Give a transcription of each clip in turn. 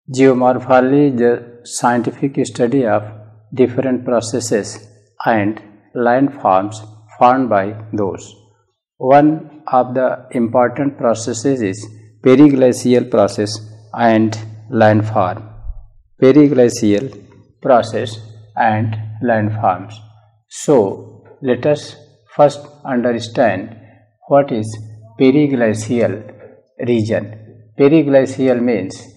Geomorphology is the scientific study of different processes and landforms formed by those. One of the important processes is periglacial process and landform. Periglacial process and landforms. So, let us first understand what is periglacial region. Periglacial means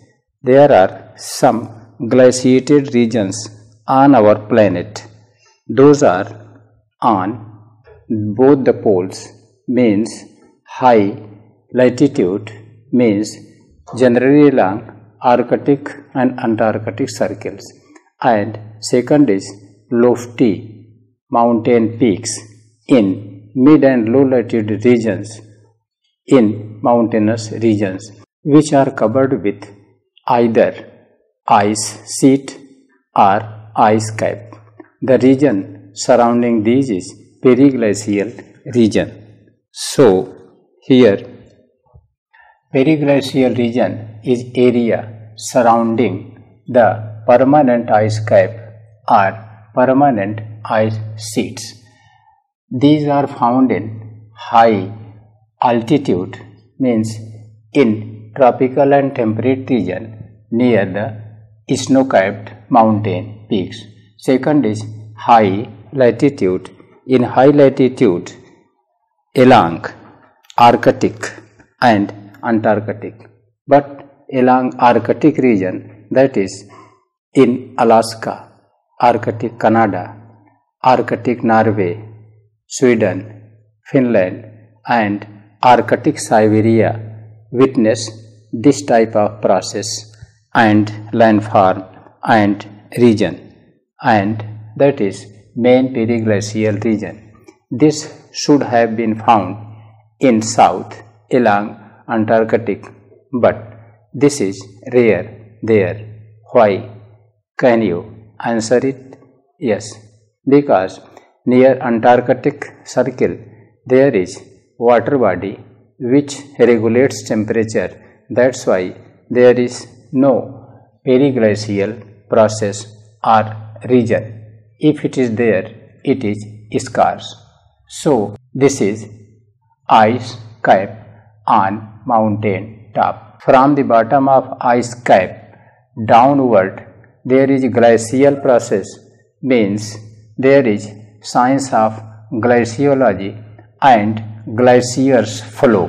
there are some glaciated regions on our planet. Those are on both the poles, means high latitude, means generally along Arctic and Antarctic circles, and second is lofty mountain peaks in mid and low latitude regions in mountainous regions which are covered with either ice sheet or ice cap. The region surrounding these is periglacial region. So here periglacial region is area surrounding the permanent ice cap or permanent ice sheets. These are found in high altitude, means in tropical and temperate region near the snow-capped mountain peaks. Second is high latitude. In high latitude along Arctic and Antarctic, but along Arctic region, that is in Alaska, Arctic Canada, Arctic Norway, Sweden, Finland and Arctic Siberia witness this type of process and landform and region, and that is main periglacial region. This should have been found in south along Antarctic, but this is rare there. Why? Can you answer it? Yes, because near Antarctic circle there is water body which regulates temperature. That's why there is no periglacial process or region. If it is there, it is scarce. So this is ice cap on mountain top. From the bottom of ice cap downward there is glacial process, means there is science of glaciology and glaciers flow.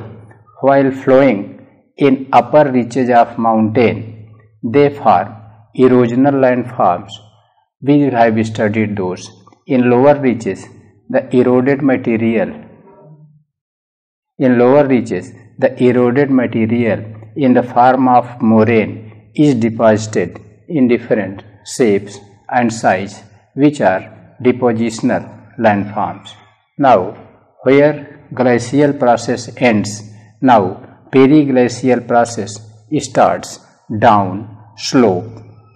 While flowing in upper reaches of mountain, they form erosional landforms. We have studied those. In lower reaches, the eroded material in the form of moraine is deposited in different shapes and size, which are depositional landforms. Now, where glacial process ends, now periglacial process starts down slope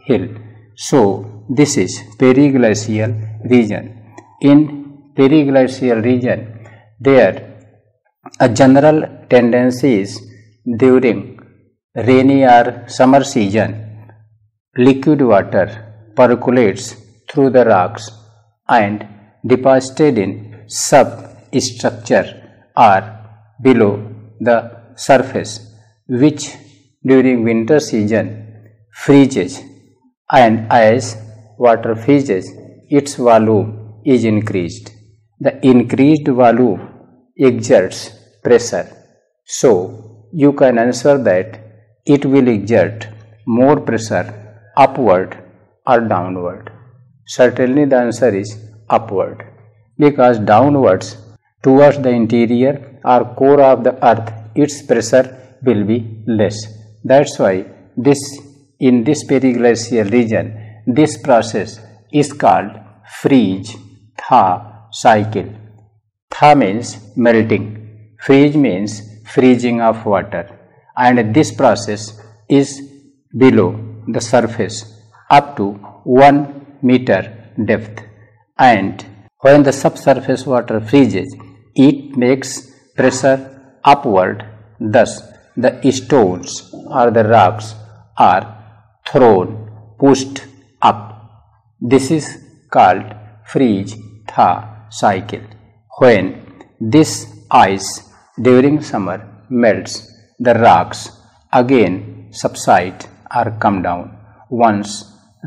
hill. So this is periglacial region. In periglacial region, there a general tendency is during rainy or summer season, liquid water percolates through the rocks and deposited in substructure or below the surface, which during winter season freezes, and as water freezes, its volume is increased. The increased volume exerts pressure. So you can answer that it will exert more pressure upward or downward. Certainly the answer is upward, because downwards towards the interior or core of the earth, its pressure will be less. That's why in this periglacial region, this process is called freeze-thaw cycle. Thaw means melting, freeze means freezing of water, and this process is below the surface up to 1 meter depth, and when the subsurface water freezes, it makes pressure upward. Thus the stones or the rocks are thrown, pushed up. This is called freeze-thaw cycle. When this ice during summer melts, the rocks again subside or come down. Once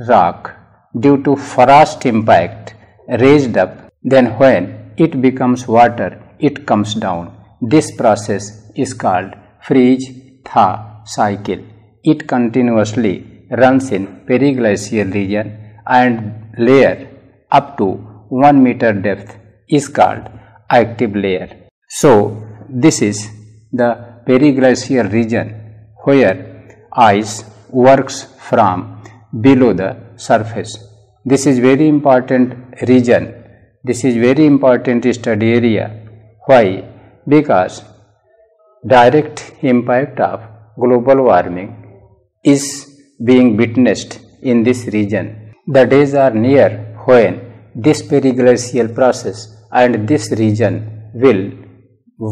rock, due to frost impact, raised up, then when it becomes water, it comes down. This process is called freeze-thaw cycle. It continuously runs in periglacial region, and layer up to 1 meter depth is called active layer. So this is the periglacial region where ice works from below the surface. This is very important region. This is very important study area. Why? Because direct impact of global warming is being witnessed in this region. The days are near when this periglacial process and this region will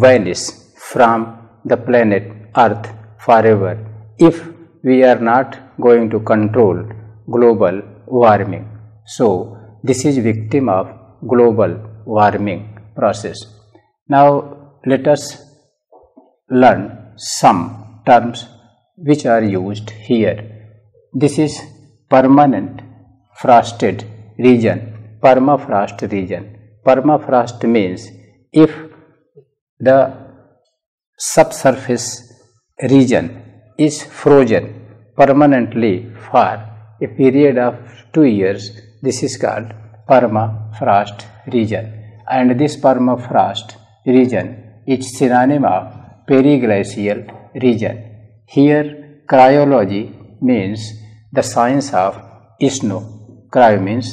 vanish from the planet Earth forever if we are not going to control global warming. So this is victim of global warming process. Now let us learn some terms which are used here. This is permanent frosted region, permafrost region. Permafrost means if the subsurface region is frozen permanently for a period of 2 years, this is called permafrost region. And this permafrost region is synonym of periglacial region. Here cryology means the science of snow. Cryo means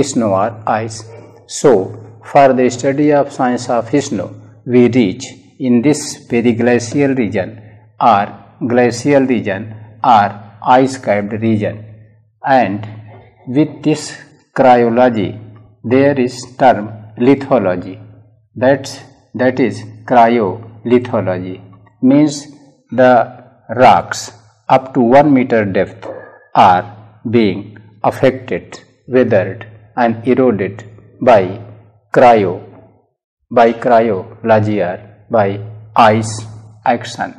snow or ice. So for the study of science of snow, we reach in this periglacial region or glacial region or ice-capped region. And with this cryology, there is term lithology. That is cryolithology. Means the rocks up to 1 meter depth are being affected, weathered and eroded by cryology or by ice action.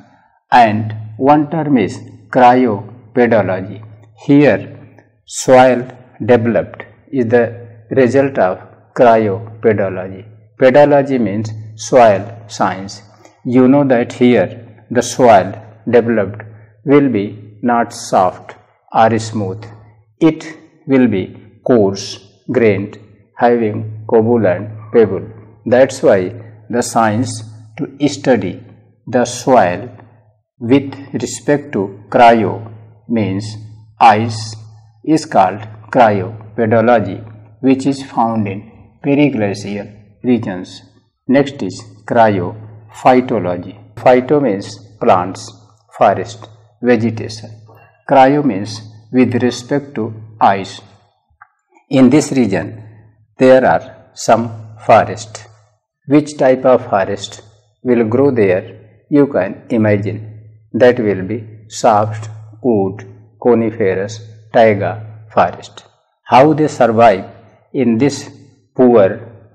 And one term is cryopedology. Here soil developed is the result of cryopedology. Pedology means soil science. You know that here the soil developed will be not soft or smooth. It will be coarse, grained, having cobble and pebble. That's why the science to study the soil with respect to cryo means ice is called cryopedology, which is found in periglacial regions. Next is cryophytology. Phyto means plants, forest, vegetation. Cryo means with respect to ice. In this region, there are some forest. Which type of forest will grow there? You can imagine. That will be soft wood, coniferous, taiga forest. How they survive in this poor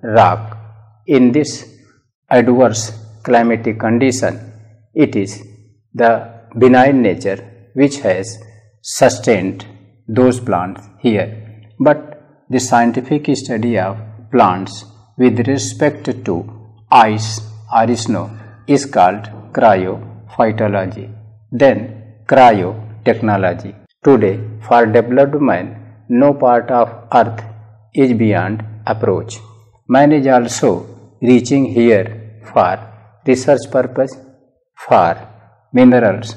rock, in this adverse climatic condition? It is the benign nature which has sustained those plants here. But the scientific study of plants with respect to ice or snow is called cryophytology. Then cryotechnology. Today, for developed man, no part of earth is beyond approach. Man is also reaching here for research purpose, for minerals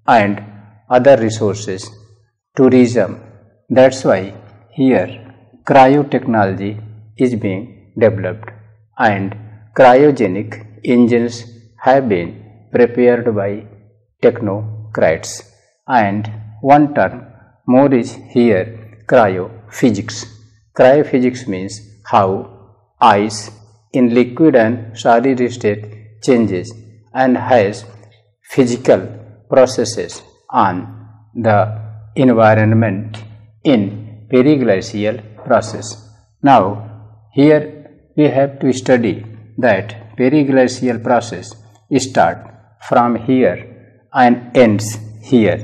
and other resources, tourism. That's why here cryotechnology is being developed, and cryogenic engines have been prepared by technocrats. And one term more is here, cryophysics. Cryophysics means how ice in liquid and solid state changes and has physical processes on the environment in periglacial process. Now, here we have to study that periglacial process start from here and ends here.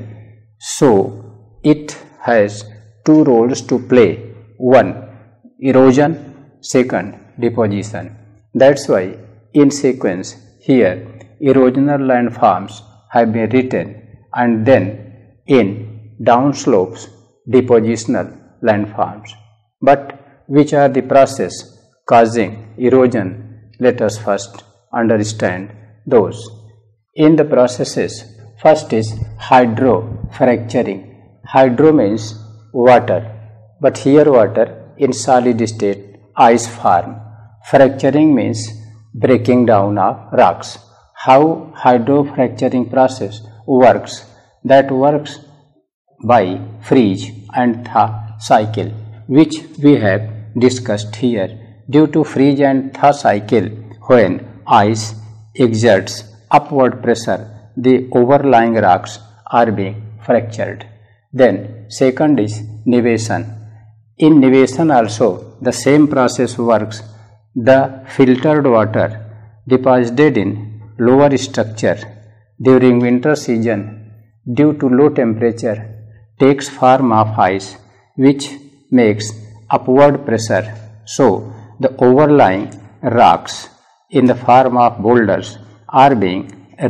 So, it has two roles to play. One, erosion, second, deposition. That's why in sequence here erosional landforms have been written, and then in downslopes depositional landforms. But which are the process causing erosion? Let us first understand those. In the processes, first is hydrofracturing. Hydro means water, but here water in solid state, ice form. Fracturing means breaking down of rocks. How hydrofracturing process works? That works by freeze and thaw cycle, which we have discussed here. Due to freeze and thaw cycle, when ice exerts upward pressure, the overlying rocks are being fractured. Then second is nivation. In nivation also the same process works. The filtered water deposited in lower structure during winter season due to low temperature takes form of ice, which makes upward pressure. So the overlying rocks in the form of boulders are being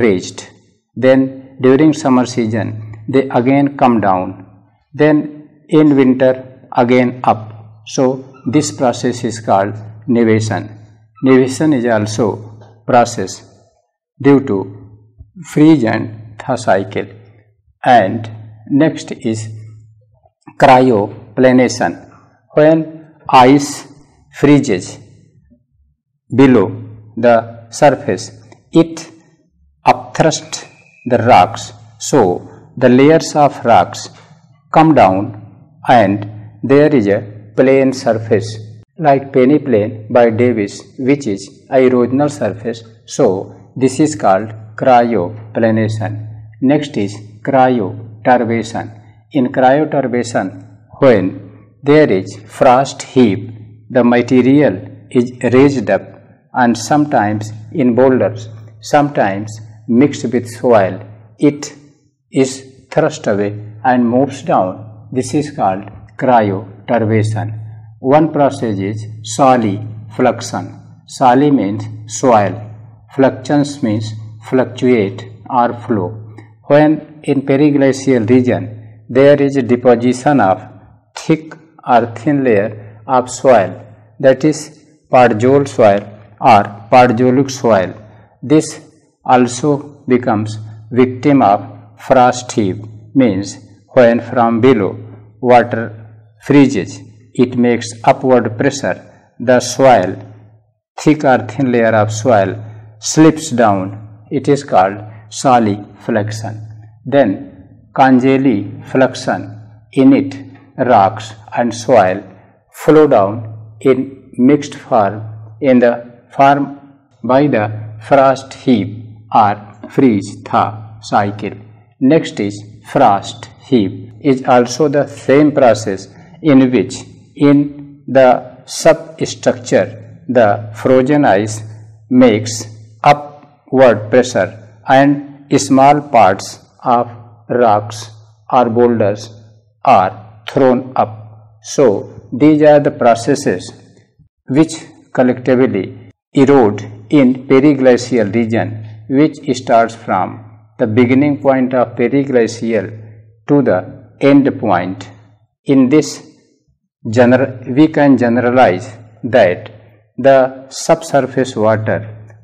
raised. Then during summer season they again come down. Then in winter again up. So this process is called nivation. Nivation is also process due to freeze and thaw cycle. And next is cryopollination. When ice freezes below the surface, it upthrusts the rocks. So the layers of rocks come down and there is a plane surface like penny plane by Davis, which is erosional surface. So this is called cryopollination. Next is cryoturbation. In cryoturbation, when there is frost heap, the material is raised up and sometimes in boulders, sometimes mixed with soil, it is thrust away and moves down. This is called cryoturbation. One process is solifluction. Soli means soil. Fluctuance means fluctuate or flow. When in periglacial region there is a deposition of thick or thin layer of soil, that is podzol soil or podzolic soil. This also becomes victim of frost heap, means when from below water freezes, it makes upward pressure, the soil, thick or thin layer of soil slips down. It is called solifluction. Then congelifluction. In it, rocks and soil flow down in mixed form in the form by the frost heap or freeze-thaw cycle. Next is frost heap. Is also the same process in which in the substructure the frozen ice makes upward pressure and small parts of rocks or boulders are thrown up. So these are the processes which collectively erode in periglacial region, which starts from the beginning point of periglacial to the end point. In this we can generalize that the subsurface water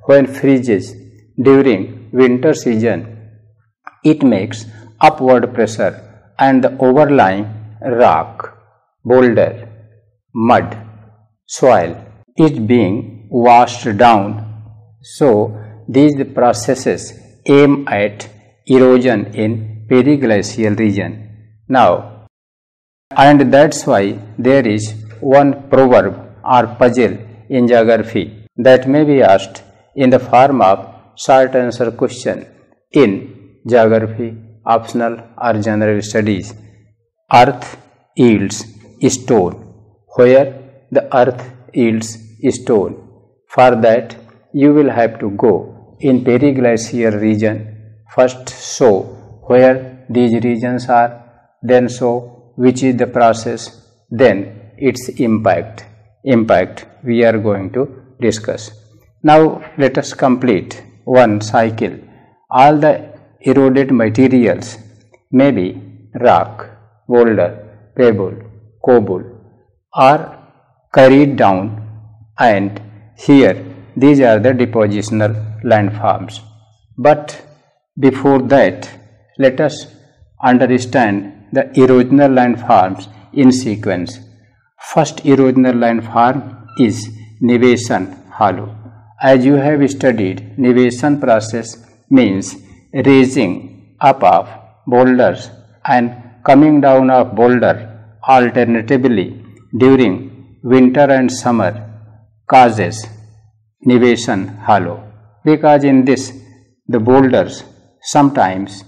when freezes during winter season, it makes upward pressure and the overlying rock, boulder, mud, soil is being washed down. So these processes aim at erosion in periglacial region. Now, and that's why there is one proverb or puzzle in geography that may be asked in the form of short answer question in geography, optional or general studies. earth yields stone. Where the earth yields stone? For that you will have to go in Periglacial region. First show where these regions are, then show which is the process, then its impact we are going to discuss. Now let us complete one cycle. All the eroded materials may be rock, boulder, pebble, cobble are carried down, and here these are the depositional landforms. But before that, let us understand the erosional landforms in sequence. First erosional landform is nevation hollow. As you have studied, nevation process means raising up of boulders and coming down of boulder alternatively during winter and summer causes nevation hollow, because in this the boulders sometimes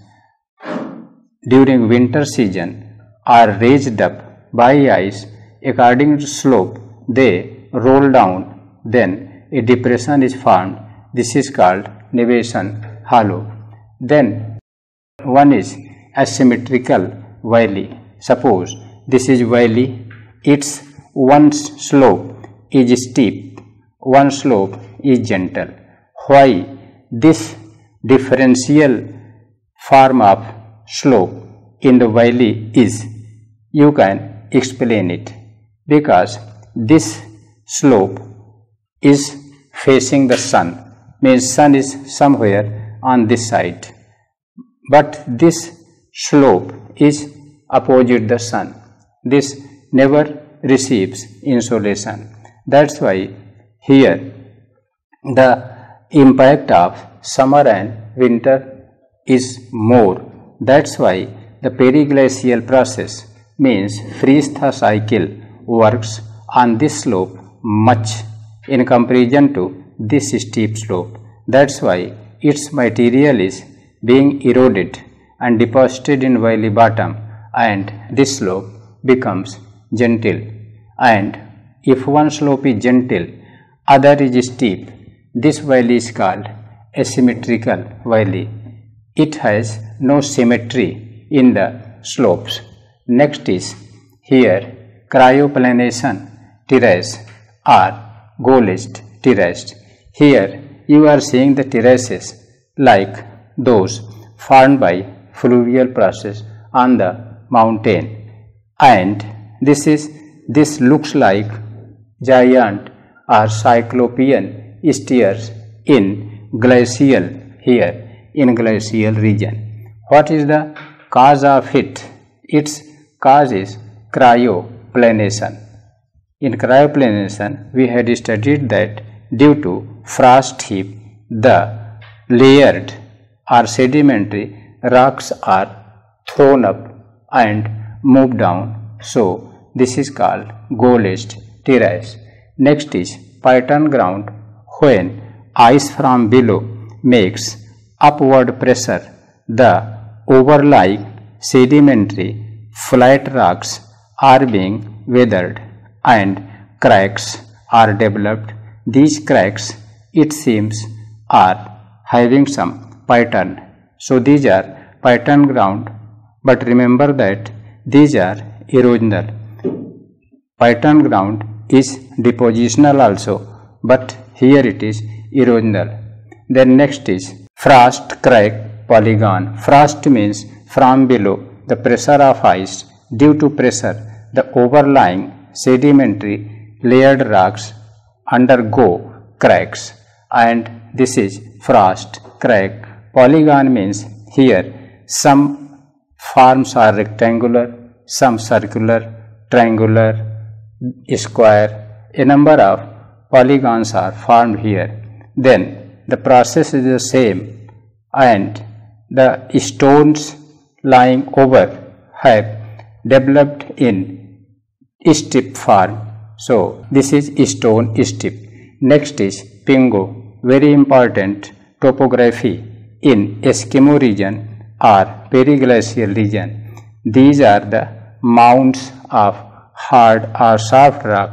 during winter season are raised up by ice. According to slope they roll down, then a depression is formed. This is called nevation hollow. Then one is asymmetrical valley. Suppose this is valley, its one slope is steep, one slope is gentle. Why this differential form of slope in the valley is? You can explain it, because this slope is facing the sun, means sun is somewhere on this side, but this slope is opposite the sun. This never receives insolation. That's why here the impact of summer and winter is more. That's why the periglacial process means freeze-thaw cycle works on this slope much in comparison to this steep slope. That's why its material is being eroded and deposited in valley bottom, and this slope becomes gentle. And if one slope is gentle, other is steep, this valley is called asymmetrical valley. It has no symmetry in the slopes. Next is here Crio Pollination terrace or goalist terrace. Here you are seeing the terraces like those formed by fluvial process on the mountain, and this looks like giant or cyclopean stairs in glacial, here in glacial region. What is the cause of it? Its cause is Crio Pollination. In Crio Pollination we had studied that due to frost heap the layered or sedimentary rocks are thrown up and moved down. So this is called goalist terrace. Next is pattern ground. When ice from below makes upward pressure, the overlying sedimentary flat rocks are being weathered and cracks are developed. These cracks, it seems, are having some pattern. So these are pattern ground, but remember that these are erosional. Pattern ground is depositional also, but here it is erosional. Then next is frost crack polygon. Frost means from below the pressure of ice. Due to pressure, the overlying sedimentary layered rocks undergo cracks, and this is frost crack. Polygon means here some forms are rectangular, some circular, triangular, square. A number of polygons are formed here. Then the process is the same, and the stones lying over have developed in steep form. So this is stone steep. Next is Pingo, very important topography in Eskimo region or Periglacial region. These are the mounds of hard or soft rock,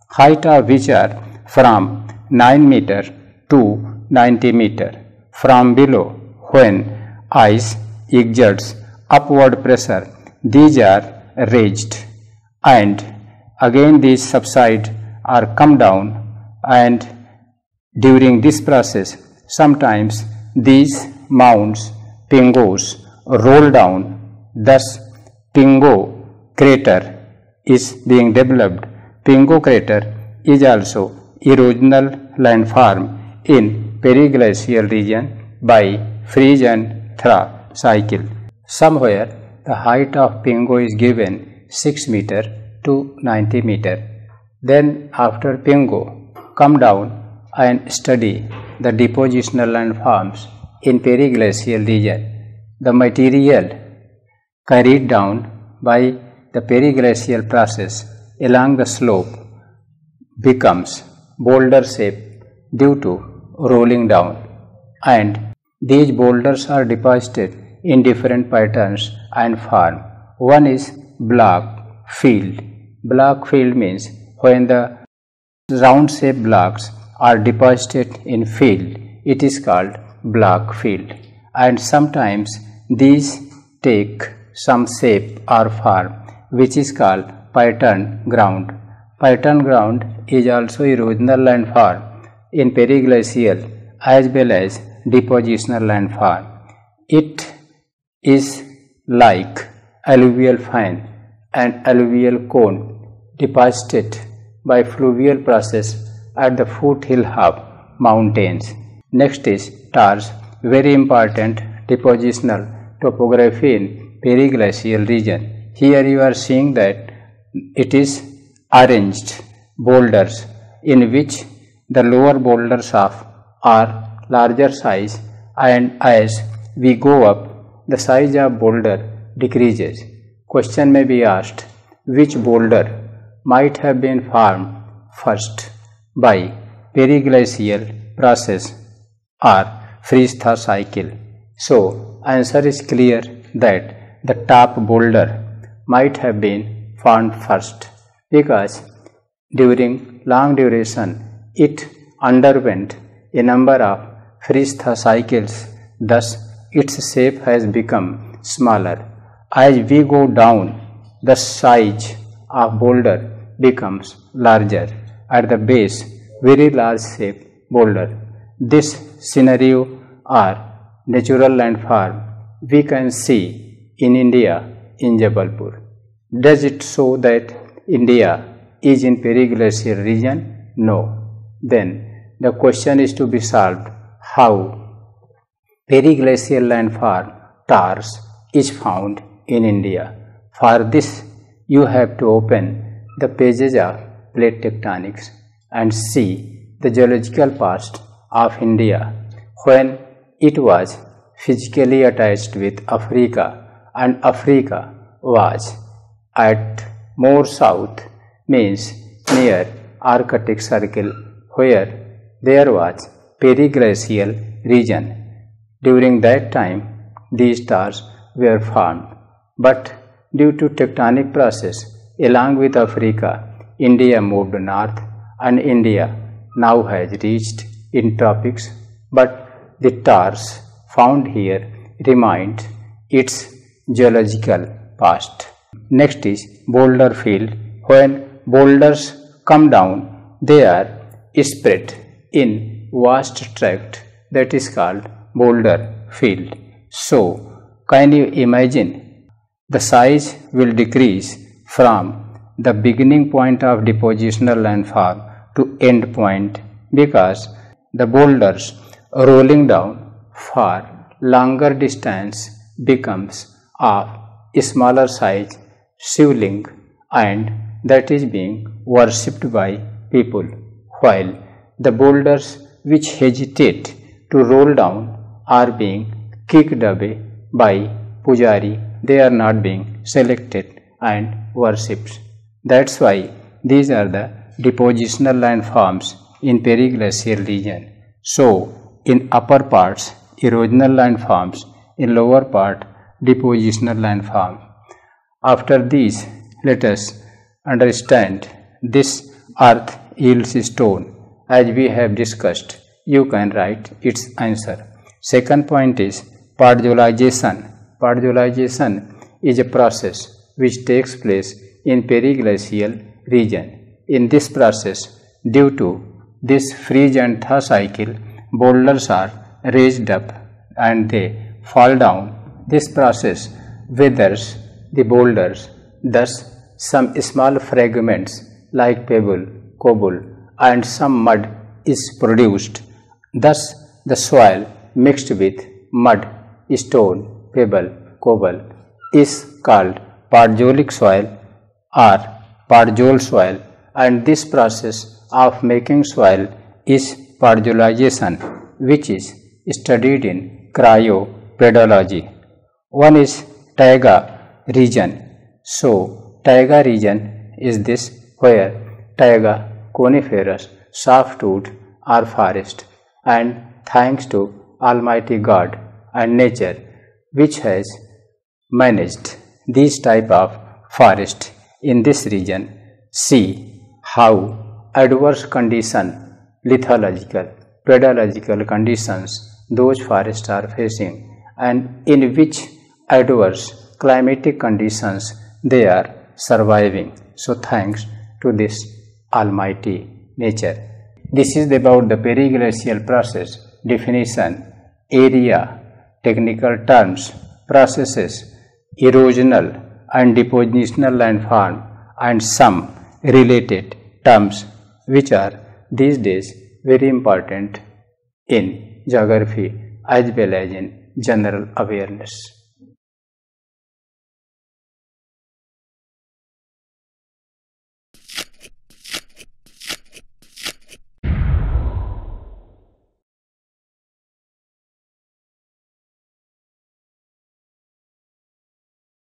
height of which are from 9 meter to 90 meter. From below, when ice exerts upward pressure, these are raised, and again these subside or come down, and during this process sometimes these mounds, pingos, roll down. Thus pingo crater is being developed. Pingo crater is also erosional landform in Periglacial region by Freeze-Thaw Cycle. Somewhere the height of pingo is given 6 meter to 90 meter. Then after pingo, come down and study the depositional landforms in Periglacial region. The material carried down by the periglacial process along the slope becomes boulder shape due to rolling down, and these boulders are deposited in different patterns and form. One is block field. Block field means when the round shaped blocks are deposited in field, it is called block field, and sometimes these take some shape or form which is called pattern ground. Pattern ground is also erosional landform in periglacial as well as depositional landform. It is like alluvial fan and alluvial cone deposited by fluvial process at the foothill of mountains. Next is tars, very important depositional topography in periglacial region. Here you are seeing that it is arranged boulders in which the lower boulders are larger size, and as we go up the size of boulder decreases. Question may be asked, which boulder might have been formed first by periglacial process or freeze-thaw cycle? So answer is clear that the top boulder might have been formed first, because during long duration it underwent a number of freeze-thaw cycles, thus its shape has become smaller. As we go down, the size of boulder becomes larger. At the base, very large shape boulder. This scenario or natural landform we can see in India in Jabalpur. Does it show that India is in periglacial region? No. Then the question is to be solved, how periglacial landform tars is found in India. For this you have to open the pages of plate tectonics and see the geological past of India when it was physically attached with Africa, and Africa was at more south, means near Arctic Circle, where there was periglacial region. During that time these stars were formed, but due to tectonic process along with Africa, India moved north, and India now has reached in tropics, but the tars found here remind its geological past. Next is boulder field. When boulders come down, they are spread in vast tract, that is called boulder field. So can you imagine the size will decrease from the beginning point of depositional landform to end point, because the boulders rolling down for longer distance becomes of smaller size shivling, and that is being worshipped by people, while the boulders which hesitate to roll down are being kicked away by pujari. They are not being selected and worshipped. That's why these are the depositional landforms in periglacial region. So in upper parts erosional landforms, in lower part depositional landform. After these, let us understand this earth yields stone. As we have discussed, you can write its answer. Second point is periglacial. Periglacial is a process which takes place in Periglacial region. In this process, due to this freeze-thaw cycle, boulders are raised up and they fall down. This process weathers the boulders, thus some small fragments like pebble, cobble and some mud is produced. Thus the soil mixed with mud, stone, pebble, cobble is called periglacial soil or periglacial soil, and this process of making soil is periglacial, which is studied in Cryo. One is Taiga Region. So Taiga Region is this where taiga, coniferous, softwood are forest, and thanks to Almighty God and nature which has managed these type of forest in this region, see how adverse condition, lithological, pedological conditions those forests are facing, and in which adverse climatic conditions they are surviving. So thanks to this almighty nature. This is about the periglacial process, definition, area, technical terms, processes, erosional and depositional landform, and some related terms which are these days very important in geography as well as in general awareness.